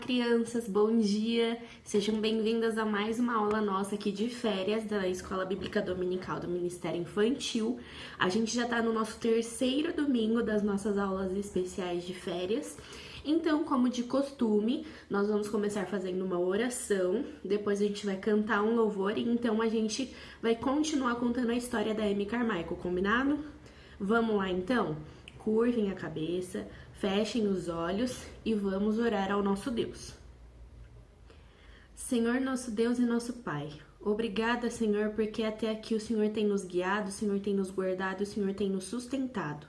crianças, bom dia! Sejam bem-vindas a mais uma aula nossa aqui de férias da Escola Bíblica Dominical do Ministério Infantil. A gente já tá no nosso terceiro domingo das nossas aulas especiais de férias. Então, como de costume, nós vamos começar fazendo uma oração, depois a gente vai cantar um louvor e então a gente vai continuar contando a história da Amy Carmichael, combinado? Vamos lá então? Curvem a cabeça, fechem os olhos e vamos orar ao nosso Deus. Senhor, nosso Deus e nosso Pai, obrigada, Senhor, porque até aqui o Senhor tem nos guiado, o Senhor tem nos guardado, o Senhor tem nos sustentado.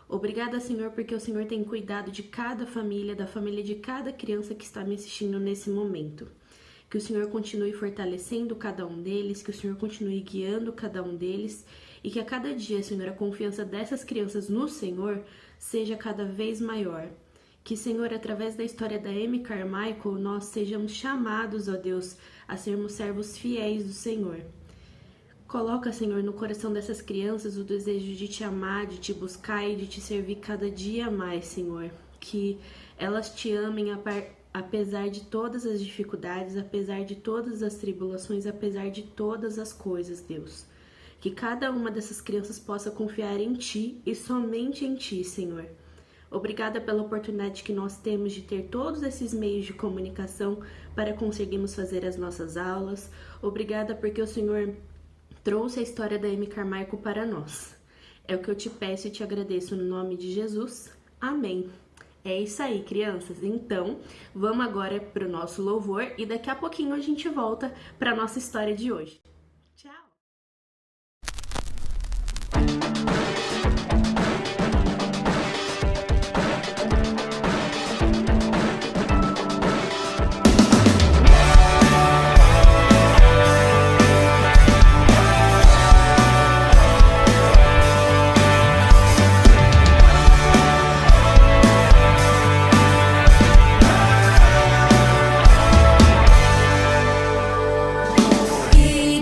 Obrigada, Senhor, porque o Senhor tem cuidado de cada família, da família de cada criança que está me assistindo nesse momento. Que o Senhor continue fortalecendo cada um deles, que o Senhor continue guiando cada um deles e que a cada dia, Senhor, a confiança dessas crianças no Senhor seja cada vez maior. Que, Senhor, através da história da Amy Carmichael, nós sejamos chamados, ó Deus, a sermos servos fiéis do Senhor. Coloca, Senhor, no coração dessas crianças o desejo de te amar, de te buscar e de te servir cada dia mais, Senhor. Que elas te amem apesar de todas as dificuldades, apesar de todas as tribulações, apesar de todas as coisas, Deus. Que cada uma dessas crianças possa confiar em Ti e somente em Ti, Senhor. Obrigada pela oportunidade que nós temos de ter todos esses meios de comunicação para conseguirmos fazer as nossas aulas. Obrigada porque o Senhor trouxe a história da Amy Carmichael para nós. É o que eu te peço e te agradeço no nome de Jesus. Amém. É isso aí, crianças. Então, vamos agora para o nosso louvor e daqui a pouquinho a gente volta para a nossa história de hoje. Tchau! E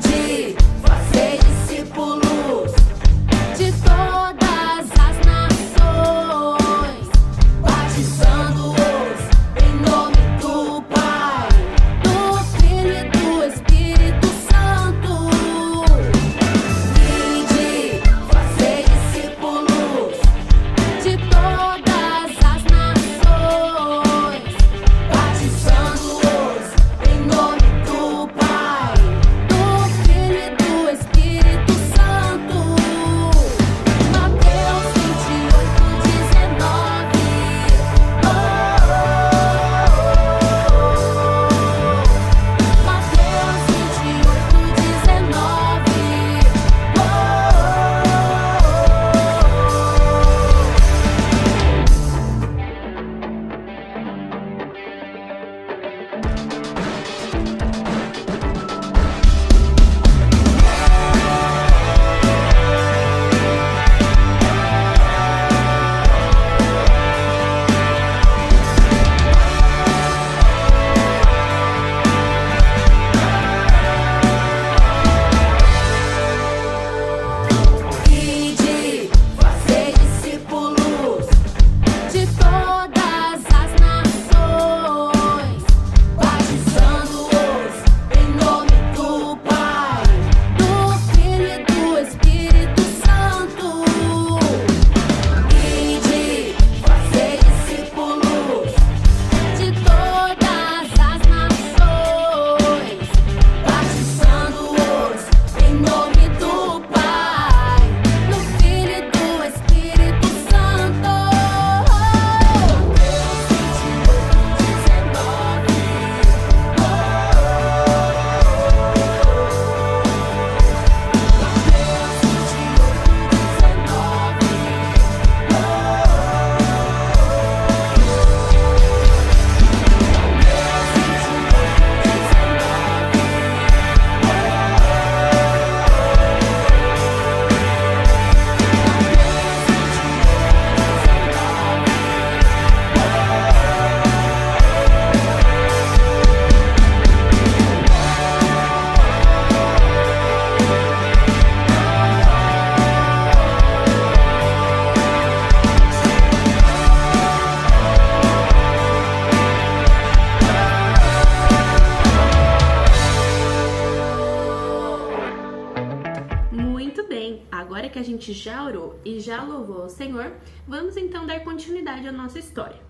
gente já orou e já louvou ao Senhor, vamos então dar continuidade à nossa história.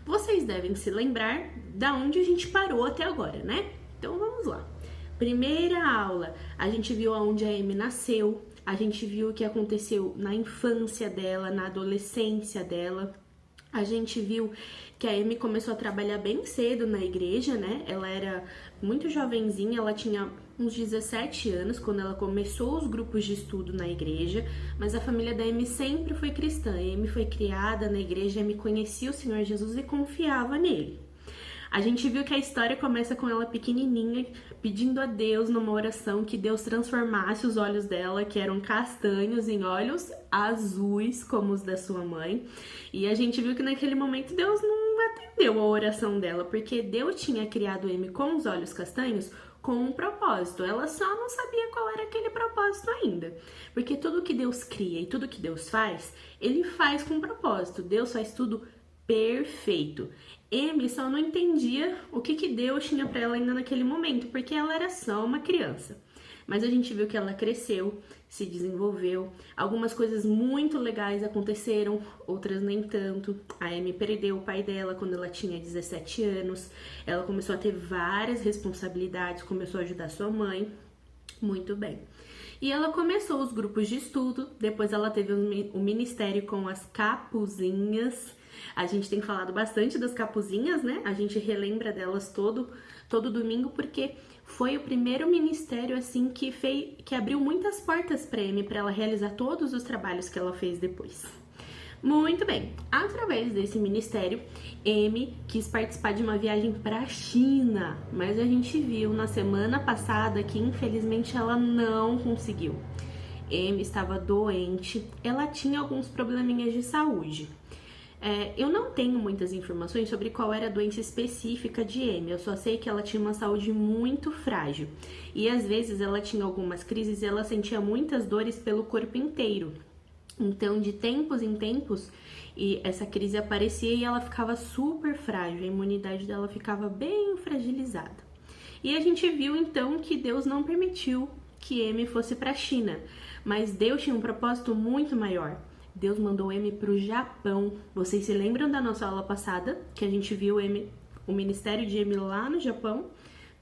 Vocês devem se lembrar da onde a gente parou até agora, né? Então vamos lá. Primeira aula, a gente viu aonde a Amy nasceu, a gente viu o que aconteceu na infância dela, na adolescência dela. A gente viu que a Amy começou a trabalhar bem cedo na igreja, né? Ela era muito jovenzinha, ela tinha uns 17 anos quando ela começou os grupos de estudo na igreja, mas a família da Amy sempre foi cristã. A Amy foi criada na igreja, a Amy conhecia o Senhor Jesus e confiava nele. A gente viu que a história começa com ela pequenininha, pedindo a Deus numa oração que Deus transformasse os olhos dela, que eram castanhos, em olhos azuis, como os da sua mãe. E a gente viu que naquele momento Deus não atendeu a oração dela, porque Deus tinha criado Amy com os olhos castanhos com um propósito. Ela só não sabia qual era aquele propósito ainda. Porque tudo que Deus cria e tudo que Deus faz, Ele faz com propósito. Deus faz tudo perfeito. Amy só não entendia o que Deus tinha para ela ainda naquele momento, porque ela era só uma criança. Mas a gente viu que ela cresceu, se desenvolveu, algumas coisas muito legais aconteceram, outras nem tanto. A Amy perdeu o pai dela quando ela tinha 17 anos, ela começou a ter várias responsabilidades, começou a ajudar sua mãe, muito bem. E ela começou os grupos de estudo, depois ela teve o ministério com as capuzinhas. A gente tem falado bastante das capuzinhas, né? A gente relembra delas todo domingo, porque foi o primeiro ministério, assim, que abriu muitas portas para Amy, para ela realizar todos os trabalhos que ela fez depois. Muito bem, através desse ministério, Amy quis participar de uma viagem para a China, mas a gente viu na semana passada que infelizmente ela não conseguiu. Amy estava doente, ela tinha alguns probleminhas de saúde. Eu não tenho muitas informações sobre qual era a doença específica de Amy, eu só sei que ela tinha uma saúde muito frágil e às vezes ela tinha algumas crises e ela sentia muitas dores pelo corpo inteiro. Então, de tempos em tempos, essa crise aparecia e ela ficava super frágil, a imunidade dela ficava bem fragilizada. E a gente viu então que Deus não permitiu que Amy fosse para a China, mas Deus tinha um propósito muito maior. Deus mandou Amy para o Japão. Vocês se lembram da nossa aula passada, que a gente viu o ministério de Amy lá no Japão?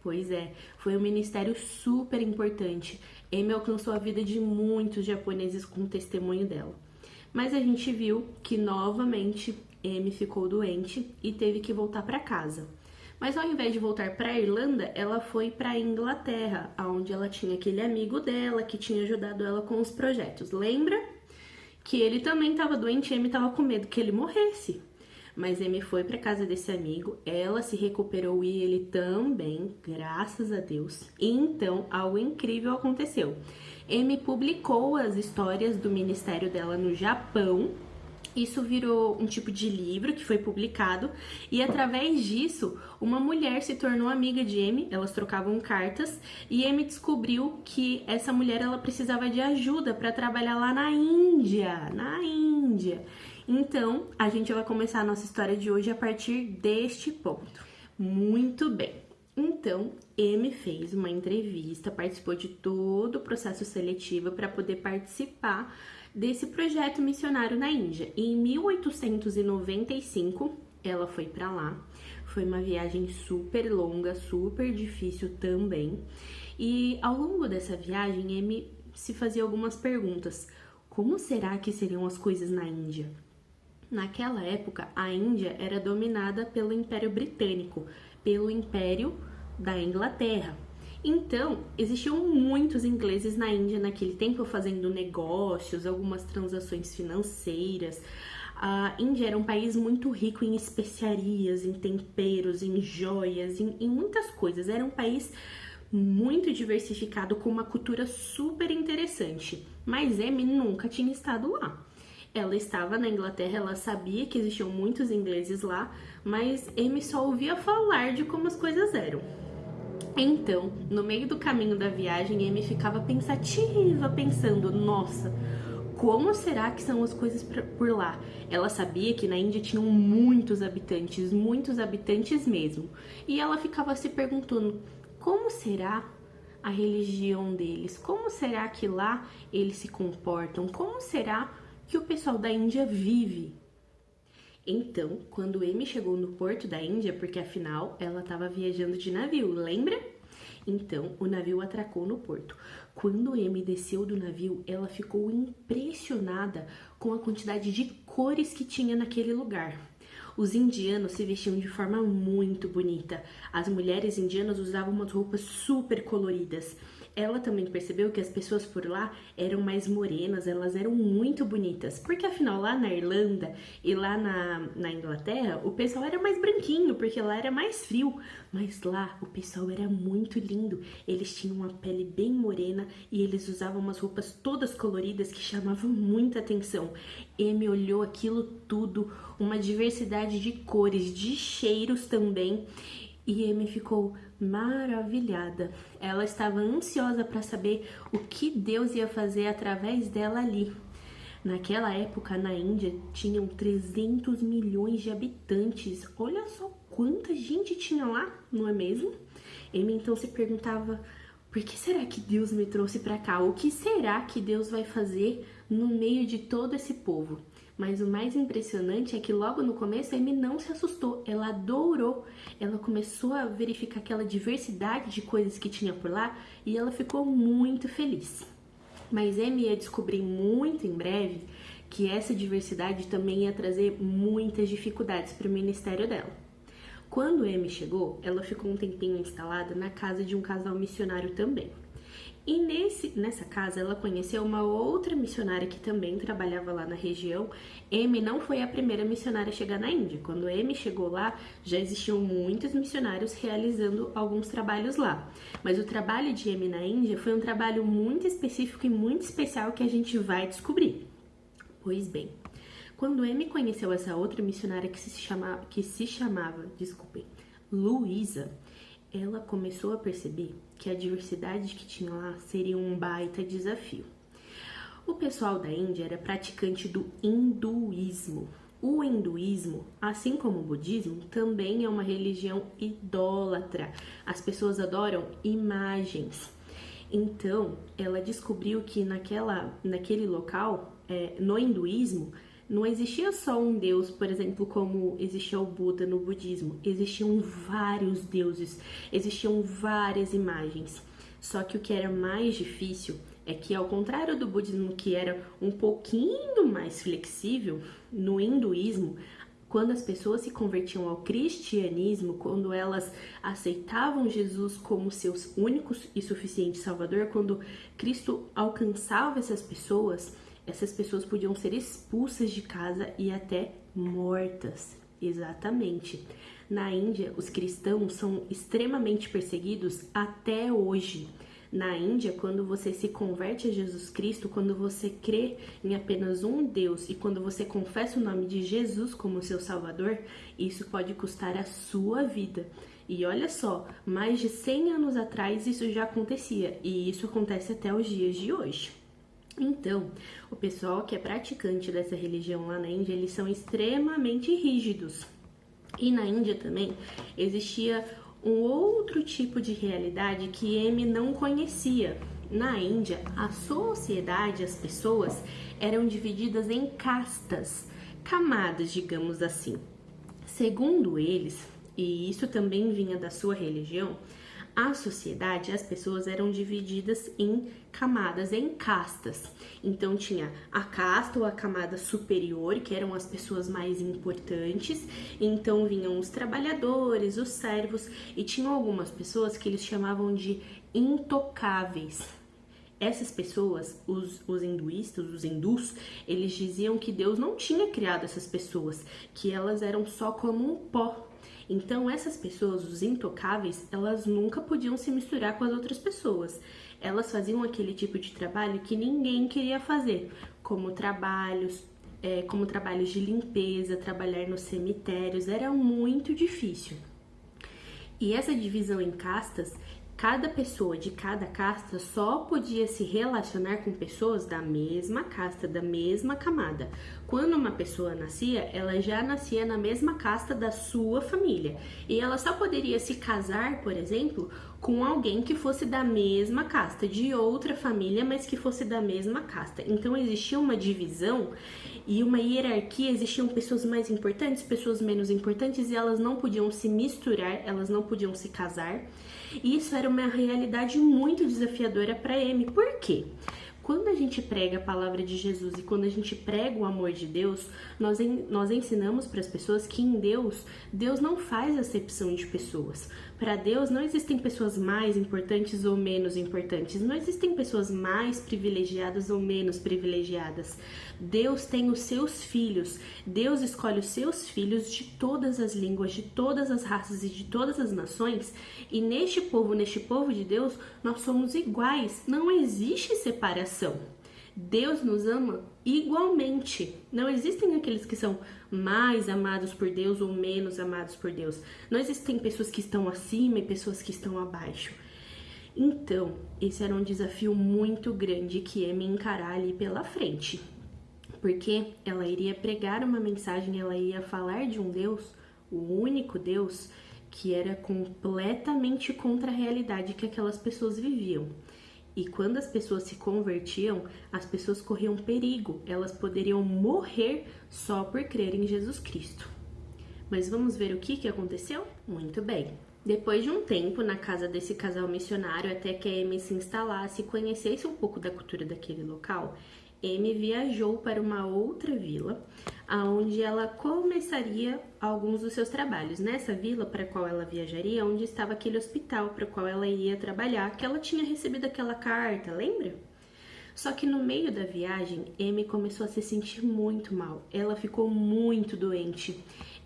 Pois é, foi um ministério super importante. Amy alcançou a vida de muitos japoneses com o testemunho dela. Mas a gente viu que novamente Amy ficou doente e teve que voltar para casa. Mas ao invés de voltar para a Irlanda, ela foi para a Inglaterra, onde ela tinha aquele amigo dela que tinha ajudado ela com os projetos. Lembra? Que ele também estava doente e Amy estava com medo que ele morresse. Mas Amy foi para casa desse amigo, ela se recuperou e ele também, graças a Deus. E então, algo incrível aconteceu. Amy publicou as histórias do ministério dela no Japão. Isso virou um tipo de livro que foi publicado e através disso uma mulher se tornou amiga de Amy, elas trocavam cartas e Amy descobriu que essa mulher ela precisava de ajuda para trabalhar lá na Índia, Então, a gente vai começar a nossa história de hoje a partir deste ponto. Muito bem. Então, Amy fez uma entrevista, participou de todo o processo seletivo para poder participar desse projeto missionário na Índia. E em 1895, ela foi para lá. Foi uma viagem super longa, super difícil também. E ao longo dessa viagem, Amy se fazia algumas perguntas. Como será que seriam as coisas na Índia? Naquela época, a Índia era dominada pelo Império Britânico, pelo Império da Inglaterra. Então, existiam muitos ingleses na Índia naquele tempo fazendo negócios, algumas transações financeiras. A Índia era um país muito rico em especiarias, em temperos, em joias, em muitas coisas. Era um país muito diversificado, com uma cultura super interessante. Mas Amy nunca tinha estado lá. Ela estava na Inglaterra, ela sabia que existiam muitos ingleses lá, mas Amy só ouvia falar de como as coisas eram. Então, no meio do caminho da viagem, Amy ficava pensativa, pensando, nossa, como será que são as coisas por lá? Ela sabia que na Índia tinham muitos habitantes mesmo. E ela ficava se perguntando, como será a religião deles? Como será que lá eles se comportam? Como será que o pessoal da Índia vive? Então, quando Amy chegou no porto da Índia, porque afinal ela estava viajando de navio, lembra? Então, o navio atracou no porto. Quando Amy desceu do navio, ela ficou impressionada com a quantidade de cores que tinha naquele lugar. Os indianos se vestiam de forma muito bonita. As mulheres indianas usavam umas roupas super coloridas. Ela também percebeu que as pessoas por lá eram mais morenas, elas eram muito bonitas. Porque afinal, lá na Irlanda e lá na Inglaterra, o pessoal era mais branquinho, porque lá era mais frio. Mas lá o pessoal era muito lindo. Eles tinham uma pele bem morena e eles usavam umas roupas todas coloridas que chamavam muita atenção. Amy olhou aquilo tudo, uma diversidade de cores, de cheiros também. E Amy ficou maravilhada. Ela estava ansiosa para saber o que Deus ia fazer através dela ali. Naquela época, na Índia, tinham 300 milhões de habitantes. Olha só quanta gente tinha lá, não é mesmo? Amy então se perguntava: por que será que Deus me trouxe para cá? O que será que Deus vai fazer no meio de todo esse povo? Mas o mais impressionante é que logo no começo a Amy não se assustou, ela adorou. Ela começou a verificar aquela diversidade de coisas que tinha por lá e ela ficou muito feliz. Mas Amy ia descobrir muito em breve que essa diversidade também ia trazer muitas dificuldades para o ministério dela. Quando Amy chegou, ela ficou um tempinho instalada na casa de um casal missionário também. E nessa casa ela conheceu uma outra missionária que também trabalhava lá na região. Amy não foi a primeira missionária a chegar na Índia. Quando Amy chegou lá, já existiam muitos missionários realizando alguns trabalhos lá. Mas o trabalho de Amy na Índia foi um trabalho muito específico e muito especial que a gente vai descobrir. Pois bem, quando Amy conheceu essa outra missionária que se chamava Luísa, ela começou a perceber que a diversidade que tinha lá seria um baita desafio. O pessoal da Índia era praticante do hinduísmo. O hinduísmo, assim como o budismo, também é uma religião idólatra. As pessoas adoram imagens. Então, ela descobriu que naquele local, no hinduísmo, não existia só um deus, por exemplo, como existia o Buda no budismo. Existiam vários deuses, existiam várias imagens. Só que o que era mais difícil é que, ao contrário do budismo, que era um pouquinho mais flexível, no hinduísmo, quando as pessoas se convertiam ao cristianismo, quando elas aceitavam Jesus como seus únicos e suficientes salvador, quando Cristo alcançava essas pessoas podiam ser expulsas de casa e até mortas. Exatamente. Na Índia, os cristãos são extremamente perseguidos até hoje. Na Índia, quando você se converte a Jesus Cristo, quando você crê em apenas um Deus e quando você confessa o nome de Jesus como seu Salvador, isso pode custar a sua vida. E olha só, mais de 100 anos atrás isso já acontecia e isso acontece até os dias de hoje. Então, o pessoal que é praticante dessa religião lá na Índia, eles são extremamente rígidos. E na Índia também existia um outro tipo de realidade que Amy não conhecia. Na Índia, a sociedade, as pessoas eram divididas em castas, camadas, digamos assim. Segundo eles, e isso também vinha da sua religião, a sociedade, as pessoas eram divididas em camadas, em castas. Então tinha a casta ou a camada superior, que eram as pessoas mais importantes. Então vinham os trabalhadores, os servos, e tinham algumas pessoas que eles chamavam de intocáveis. Essas pessoas, os hinduístas, os hindus, eles diziam que Deus não tinha criado essas pessoas, que elas eram só como um pó. Então, essas pessoas, os intocáveis, elas nunca podiam se misturar com as outras pessoas. Elas faziam aquele tipo de trabalho que ninguém queria fazer, como trabalhos de limpeza, trabalhar nos cemitérios, era muito difícil. E essa divisão em castas Cada pessoa de cada casta só podia se relacionar com pessoas da mesma casta, da mesma camada. Quando uma pessoa nascia, ela já nascia na mesma casta da sua família. E ela só poderia se casar, por exemplo, com alguém que fosse da mesma casta, de outra família, mas que fosse da mesma casta. Então existia uma divisão e uma hierarquia, existiam pessoas mais importantes, pessoas menos importantes, e elas não podiam se misturar, elas não podiam se casar. E isso era uma realidade muito desafiadora para Amy. Por quê? Quando a gente prega a palavra de Jesus e quando a gente prega o amor de Deus, nós ensinamos para as pessoas que em Deus não faz acepção de pessoas. Para Deus não existem pessoas mais importantes ou menos importantes, não existem pessoas mais privilegiadas ou menos privilegiadas. Deus tem os seus filhos, Deus escolhe os seus filhos de todas as línguas, de todas as raças e de todas as nações, e neste povo de Deus, nós somos iguais, não existe separação. Deus nos ama igualmente. Não existem aqueles que são mais amados por Deus ou menos amados por Deus. Não existem pessoas que estão acima e pessoas que estão abaixo. Então, esse era um desafio muito grande que ia me encarar ali pela frente. Porque ela iria pregar uma mensagem, ela ia falar de um Deus, o único Deus, que era completamente contra a realidade que aquelas pessoas viviam. E quando as pessoas se convertiam, as pessoas corriam perigo, elas poderiam morrer só por crer em Jesus Cristo. Mas vamos ver o que aconteceu? Muito bem. Depois de um tempo na casa desse casal missionário, até que a Amy se instalasse e conhecesse um pouco da cultura daquele local, Amy viajou para uma outra vila, onde ela começaria alguns dos seus trabalhos. Nessa vila para a qual ela viajaria, onde estava aquele hospital para o qual ela iria trabalhar, que ela tinha recebido aquela carta, lembra? Só que no meio da viagem, Amy começou a se sentir muito mal. Ela ficou muito doente.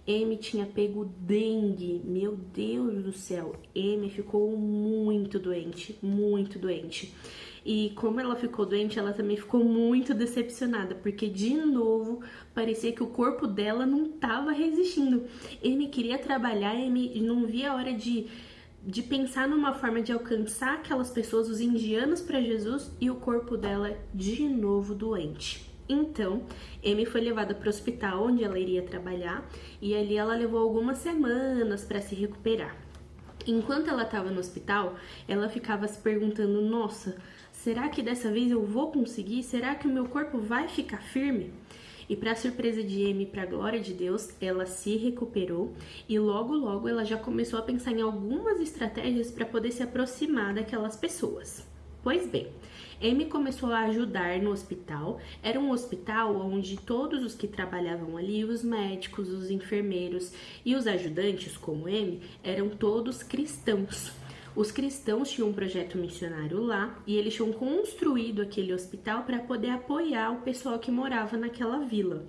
Amy tinha pego dengue. Meu Deus do céu, Amy ficou muito doente, muito doente. E como ela ficou doente, ela também ficou muito decepcionada, porque de novo parecia que o corpo dela não estava resistindo. Amy queria trabalhar, Amy não via a hora de pensar numa forma de alcançar aquelas pessoas, os indianos, para Jesus, e o corpo dela de novo doente. Então, Amy foi levada para o hospital onde ela iria trabalhar, e ali ela levou algumas semanas para se recuperar. Enquanto ela estava no hospital, ela ficava se perguntando: nossa, será que dessa vez eu vou conseguir? Será que o meu corpo vai ficar firme? E para surpresa de Amy, para a glória de Deus, ela se recuperou e logo ela já começou a pensar em algumas estratégias para poder se aproximar daquelas pessoas. Pois bem, Amy começou a ajudar no hospital. Era um hospital onde todos os que trabalhavam ali, os médicos, os enfermeiros e os ajudantes, como Amy, eram todos cristãos. Os cristãos tinham um projeto missionário lá e eles tinham construído aquele hospital para poder apoiar o pessoal que morava naquela vila.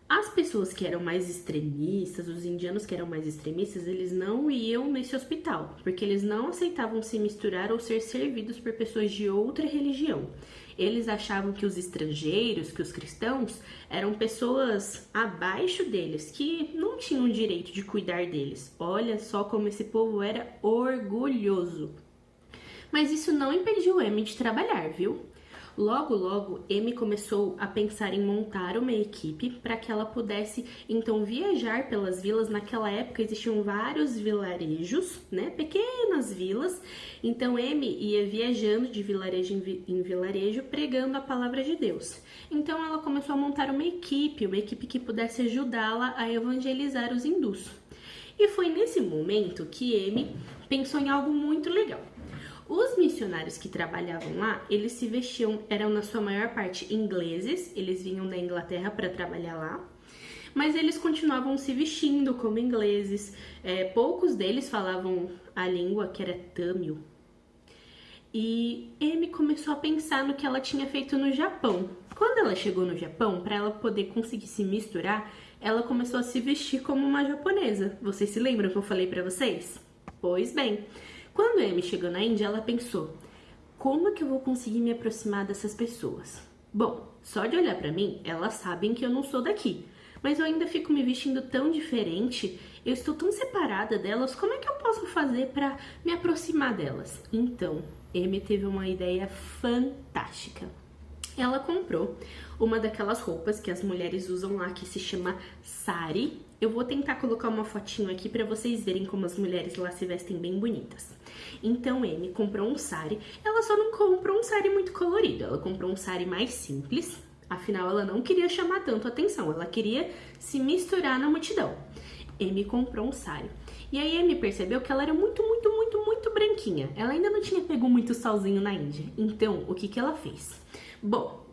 As pessoas que eram mais extremistas, os indianos que eram mais extremistas, eles não iam nesse hospital, porque eles não aceitavam se misturar ou ser servidos por pessoas de outra religião. Eles achavam que os estrangeiros, que os cristãos, eram pessoas abaixo deles, que não tinham direito de cuidar deles. Olha só como esse povo era orgulhoso. Mas isso não impediu Amy de trabalhar, viu? Logo, Amy começou a pensar em montar uma equipe para que ela pudesse, então, viajar pelas vilas. Naquela época existiam vários vilarejos, né, pequenas vilas. Então, Amy ia viajando de vilarejo em vilarejo, pregando a palavra de Deus. Então, ela começou a montar uma equipe que pudesse ajudá-la a evangelizar os hindus. E foi nesse momento que Amy pensou em algo muito legal. Os missionários que trabalhavam lá, eles se vestiam, eram na sua maior parte ingleses, eles vinham da Inglaterra para trabalhar lá, mas eles continuavam se vestindo como ingleses. Poucos deles falavam a língua que era Tamil. E Amy começou a pensar no que ela tinha feito no Japão. Quando ela chegou no Japão, para ela poder conseguir se misturar, ela começou a se vestir como uma japonesa. Vocês se lembram que eu falei para vocês? Pois bem, quando Amy chegou na Índia, ela pensou: como é que eu vou conseguir me aproximar dessas pessoas? Bom, só de olhar para mim, elas sabem que eu não sou daqui. mas eu ainda fico me vestindo tão diferente, eu estou tão separada delas, como é que eu posso fazer para me aproximar delas? Então, Amy teve uma ideia fantástica. Ela comprou uma daquelas roupas que as mulheres usam lá, que se chama sari. Eu vou tentar colocar uma fotinho aqui para vocês verem como as mulheres lá se vestem bem bonitas. Então, Amy comprou um sari. Ela só não comprou um sari muito colorido, ela comprou um sari mais simples. Afinal, ela não queria chamar tanto a atenção, ela queria se misturar na multidão. Amy comprou um sari. E aí Amy percebeu que ela era muito branquinha. Ela ainda não tinha pego muito solzinho na Índia. Então, o que ela fez? Bom,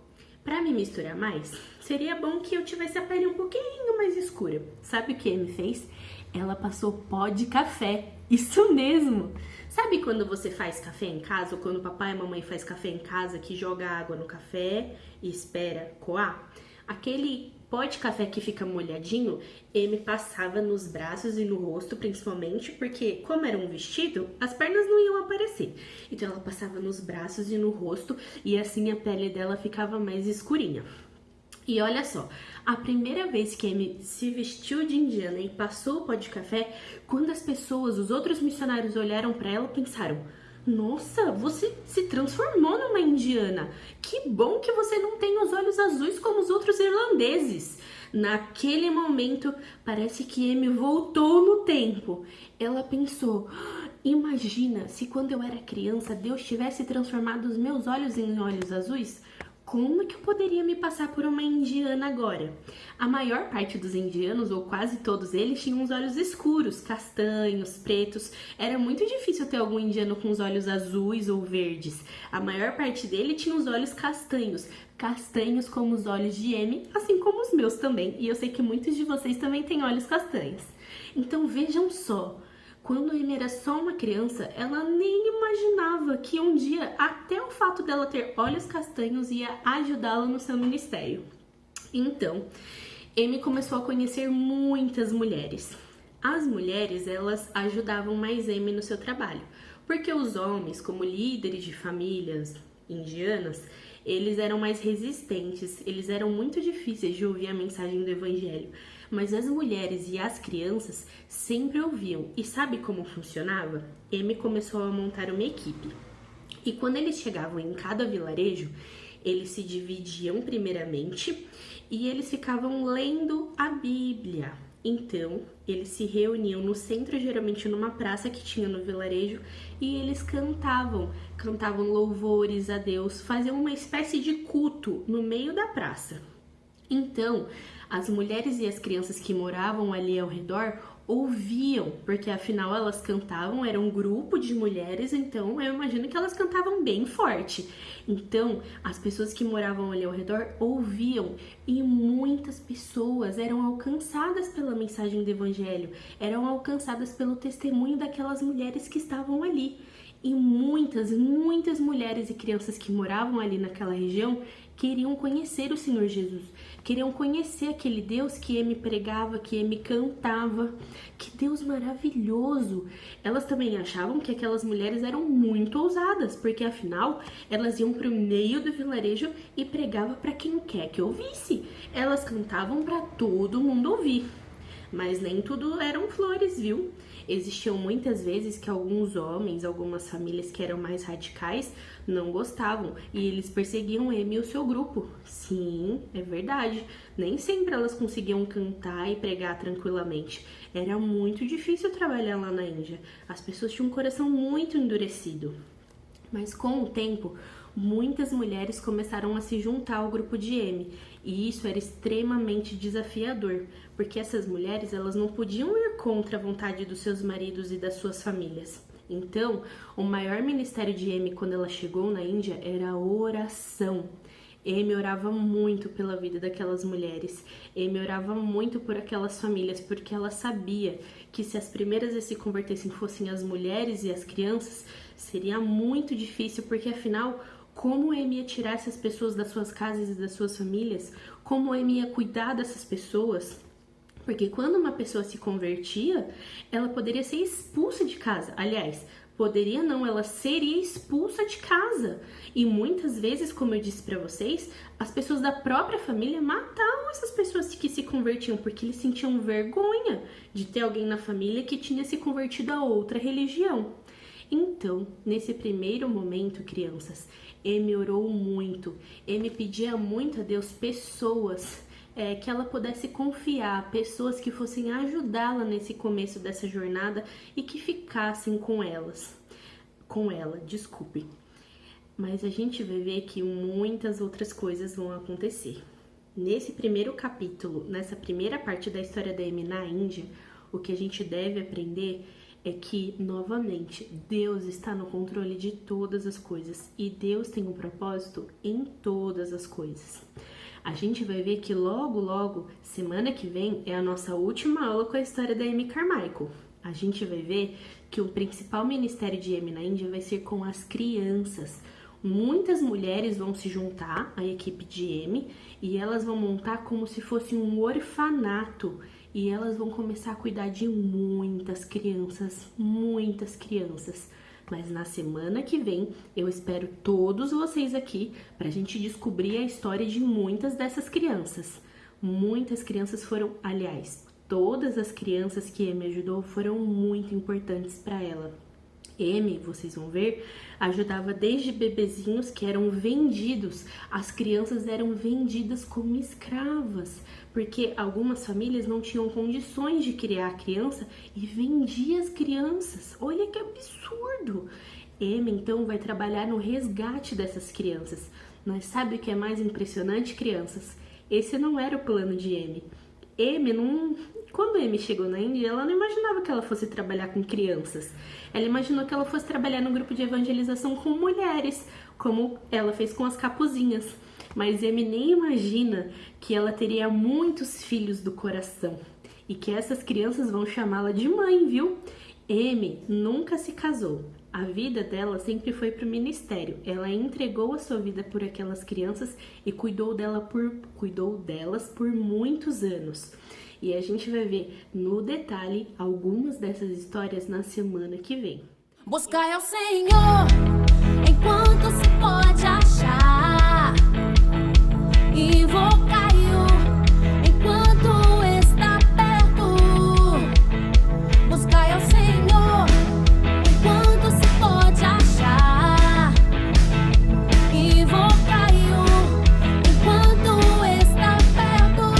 para me misturar mais, seria bom que eu tivesse a pele um pouquinho mais escura. Sabe o que Amy fez? Ela passou pó de café. Isso mesmo! Sabe quando você faz café em casa, ou quando o papai e a mamãe faz café em casa, que joga água no café e espera coar? Aquele pó de café que fica molhadinho, Amy passava nos braços e no rosto, principalmente, porque como era um vestido, as pernas não iam aparecer. Então ela passava nos braços e no rosto, e assim a pele dela ficava mais escurinha. E olha só, a primeira vez que Amy se vestiu de indiana e passou o pó de café, quando as pessoas, os outros missionários olharam para ela, pensaram: nossa, você se transformou numa indiana. Que bom que você não tem os olhos azuis como os outros irlandeses. Naquele momento, parece que Amy voltou no tempo. Ela pensou: imagina se quando eu era criança Deus tivesse transformado os meus olhos em olhos azuis. Como que eu poderia me passar por uma indiana agora? A maior parte dos indianos, ou quase todos eles, tinham os olhos escuros, castanhos, pretos. Era muito difícil ter algum indiano com os olhos azuis ou verdes. A maior parte dele tinha os olhos castanhos. Castanhos como os olhos de Amy, assim como os meus também. E eu sei que muitos de vocês também têm olhos castanhos. Então vejam só. Quando Amy era só uma criança, ela nem imaginava que um dia até o fato dela ter olhos castanhos ia ajudá-la no seu ministério. Então, Amy começou a conhecer muitas mulheres. As mulheres, elas ajudavam mais Amy no seu trabalho, porque os homens, como líderes de famílias indianas, eles eram mais resistentes, eles eram muito difíceis de ouvir a mensagem do evangelho. Mas as mulheres e as crianças sempre ouviam. E sabe como funcionava? Amy começou a montar uma equipe. E quando eles chegavam em cada vilarejo, eles se dividiam primeiramente e eles ficavam lendo a Bíblia. Então, eles se reuniam no centro, geralmente numa praça que tinha no vilarejo, e eles cantavam louvores a Deus, faziam uma espécie de culto no meio da praça. Então, as mulheres e as crianças que moravam ali ao redor ouviam, porque afinal elas cantavam, era um grupo de mulheres, então eu imagino que elas cantavam bem forte. Então, as pessoas que moravam ali ao redor ouviam e muitas pessoas eram alcançadas pela mensagem do evangelho, eram alcançadas pelo testemunho daquelas mulheres que estavam ali. E muitas mulheres e crianças que moravam ali naquela região queriam conhecer o Senhor Jesus, queriam conhecer aquele Deus que Amy pregava, que Amy cantava. Que Deus maravilhoso! Elas também achavam que aquelas mulheres eram muito ousadas, porque afinal elas iam para o meio do vilarejo e pregavam para quem quer que ouvisse. Elas cantavam para todo mundo ouvir. Mas nem tudo eram flores, viu? Existiam muitas vezes que alguns homens, algumas famílias que eram mais radicais, não gostavam e eles perseguiam Amy e o seu grupo. Sim, é verdade. Nem sempre elas conseguiam cantar e pregar tranquilamente. Era muito difícil trabalhar lá na Índia. As pessoas tinham um coração muito endurecido. Mas com o tempo, muitas mulheres começaram a se juntar ao grupo de Amy, e isso era extremamente desafiador, porque essas mulheres elas não podiam ir contra a vontade dos seus maridos e das suas famílias. Então, o maior ministério de Amy quando ela chegou na Índia era a oração. Amy orava muito pela vida daquelas mulheres. Amy orava muito por aquelas famílias, porque ela sabia que se as primeiras a se convertessem fossem as mulheres e as crianças, seria muito difícil, porque afinal, como Amy ia tirar essas pessoas das suas casas e das suas famílias? Como Amy ia cuidar dessas pessoas? Porque quando uma pessoa se convertia, ela poderia ser expulsa de casa. Aliás, Poderia não, ela seria expulsa de casa. E muitas vezes, como eu disse para vocês, as pessoas da própria família matavam essas pessoas que se convertiam, porque eles sentiam vergonha de ter alguém na família que tinha se convertido a outra religião. Então, nesse primeiro momento, crianças, Amy orou muito. Amy pedia muito a Deus pessoas que ela pudesse confiar, pessoas que fossem ajudá-la nesse começo dessa jornada e que ficassem com ela. Mas a gente vai ver que muitas outras coisas vão acontecer. Nesse primeiro capítulo, nessa primeira parte da história da Amy na Índia, o que a gente deve aprender é que, novamente, Deus está no controle de todas as coisas e Deus tem um propósito em todas as coisas. A gente vai ver que logo, semana que vem, é a nossa última aula com a história da Amy Carmichael. A gente vai ver que o principal ministério de Amy na Índia vai ser com as crianças. Muitas mulheres vão se juntar à equipe de Amy e elas vão montar como se fosse um orfanato. E elas vão começar a cuidar de muitas crianças. Mas na semana que vem, eu espero todos vocês aqui para a gente descobrir a história de muitas dessas crianças. Muitas crianças foram, aliás, todas as crianças que Amy ajudou foram muito importantes para ela. Amy, vocês vão ver, ajudava desde bebezinhos que eram vendidos. As crianças eram vendidas como escravas, porque algumas famílias não tinham condições de criar a criança e vendia as crianças. Olha que absurdo! Amy, então, vai trabalhar no resgate dessas crianças. Mas sabe o que é mais impressionante, crianças? Esse não era o plano de Amy. Quando Amy chegou na Índia, ela não imaginava que ela fosse trabalhar com crianças. Ela imaginou que ela fosse trabalhar no grupo de evangelização com mulheres, como ela fez com as capuzinhas. Mas Amy nem imagina que ela teria muitos filhos do coração e que essas crianças vão chamá-la de mãe, viu? Amy nunca se casou. A vida dela sempre foi para o ministério. Ela entregou a sua vida por aquelas crianças e cuidou delas por muitos anos. E a gente vai ver no detalhe algumas dessas histórias na semana que vem. Buscai ao Senhor enquanto se pode achar. Invocai-o enquanto está perto. Buscai ao Senhor enquanto se pode achar. Invocai-o enquanto está perto.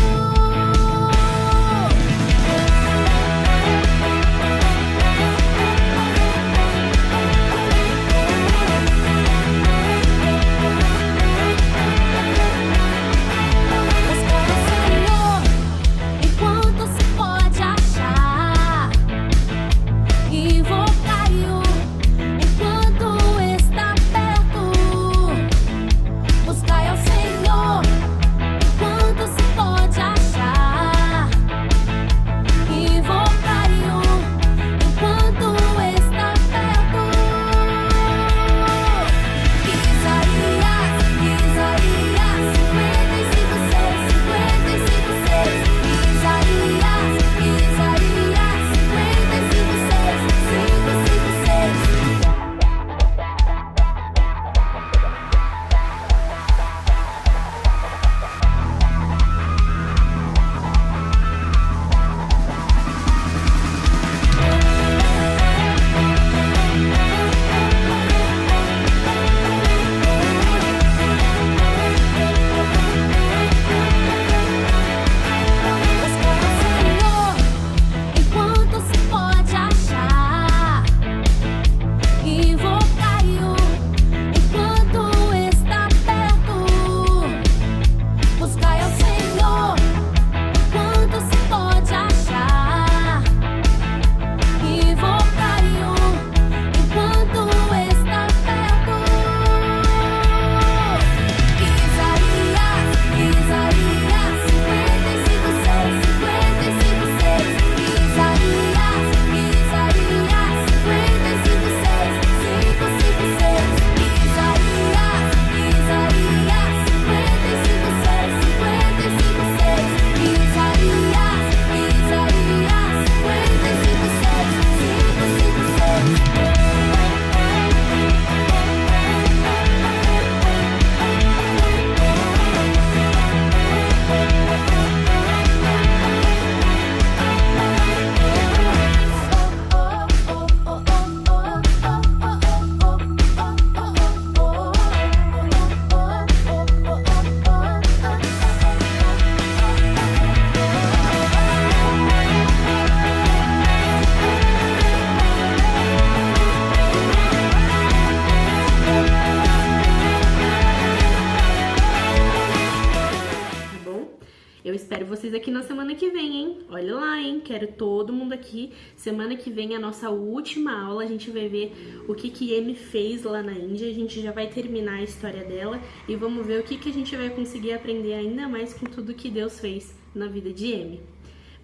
vocês aqui na semana que vem, hein? Olha lá, hein? Quero todo mundo aqui. Semana que vem é a nossa última aula. A gente vai ver o que Amy fez lá na Índia. A gente já vai terminar a história dela e vamos ver o que a gente vai conseguir aprender ainda mais com tudo que Deus fez na vida de Amy.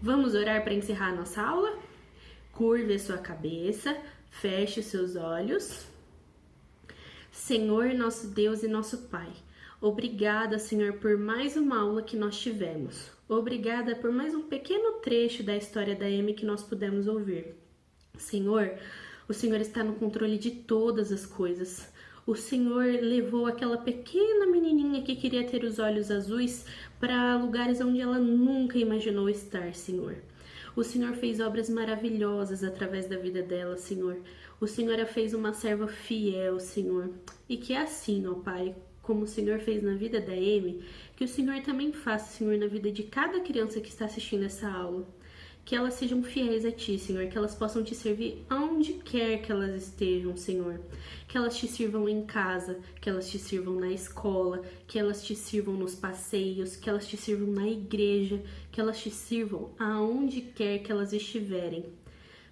Vamos orar para encerrar a nossa aula? Curve a sua cabeça, feche os seus olhos. Senhor, nosso Deus e nosso Pai, obrigada, Senhor, por mais uma aula que nós tivemos. Obrigada por mais um pequeno trecho da história da Amy que nós pudemos ouvir. Senhor, o Senhor está no controle de todas as coisas. O Senhor levou aquela pequena menininha que queria ter os olhos azuis para lugares onde ela nunca imaginou estar, Senhor. O Senhor fez obras maravilhosas através da vida dela, Senhor. O Senhor a fez uma serva fiel, Senhor. E que assim, ó Pai, como o Senhor fez na vida da Amy, que o Senhor também faça, Senhor, na vida de cada criança que está assistindo essa aula. Que elas sejam fiéis a Ti, Senhor, que elas possam Te servir aonde quer que elas estejam, Senhor. Que elas Te sirvam em casa, que elas Te sirvam na escola, que elas Te sirvam nos passeios, que elas Te sirvam na igreja, que elas Te sirvam aonde quer que elas estiverem.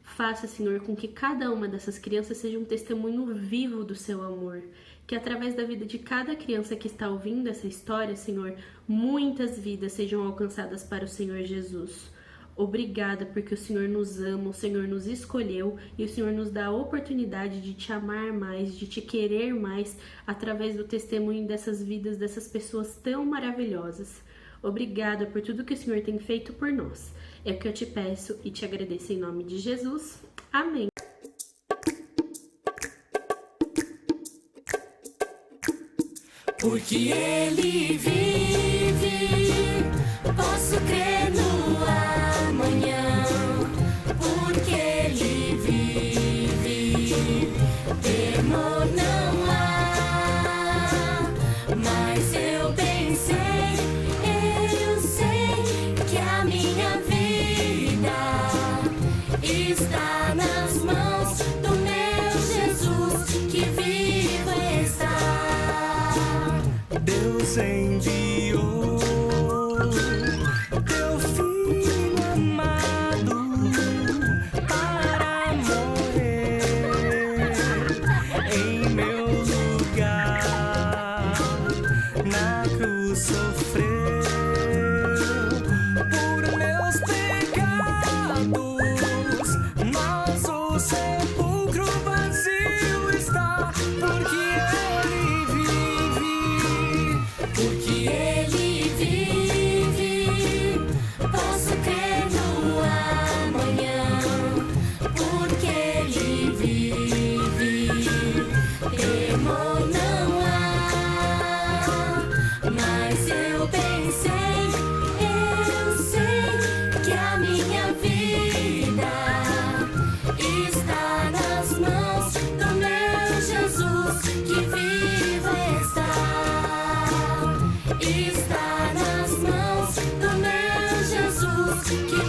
Faça, Senhor, com que cada uma dessas crianças seja um testemunho vivo do Seu amor. Que através da vida de cada criança que está ouvindo essa história, Senhor, muitas vidas sejam alcançadas para o Senhor Jesus. Obrigada porque o Senhor nos ama, o Senhor nos escolheu e o Senhor nos dá a oportunidade de Te amar mais, de Te querer mais, através do testemunho dessas vidas, dessas pessoas tão maravilhosas. Obrigada por tudo que o Senhor tem feito por nós. É o que eu te peço e te agradeço em nome de Jesus. Amém. Porque Ele vive, posso crer no amanhã. Porque Ele vive, temor não há. Mas eu pensei, eu sei que a minha vida está nas mãos do meu Jesus, que vivo está. Deus enviou teu filho amado para morrer em meu lugar. Na cruz sofreu por meus pecados, mas o sepulcro vazio está, porque Ele vive. Porque Ele vive, posso crer no amanhã. Porque Ele vive, temor não há. Mas eu pensei, eu sei que a minha vida está nas mãos do meu Jesus, que vivo está. Está nas mãos do meu Jesus, que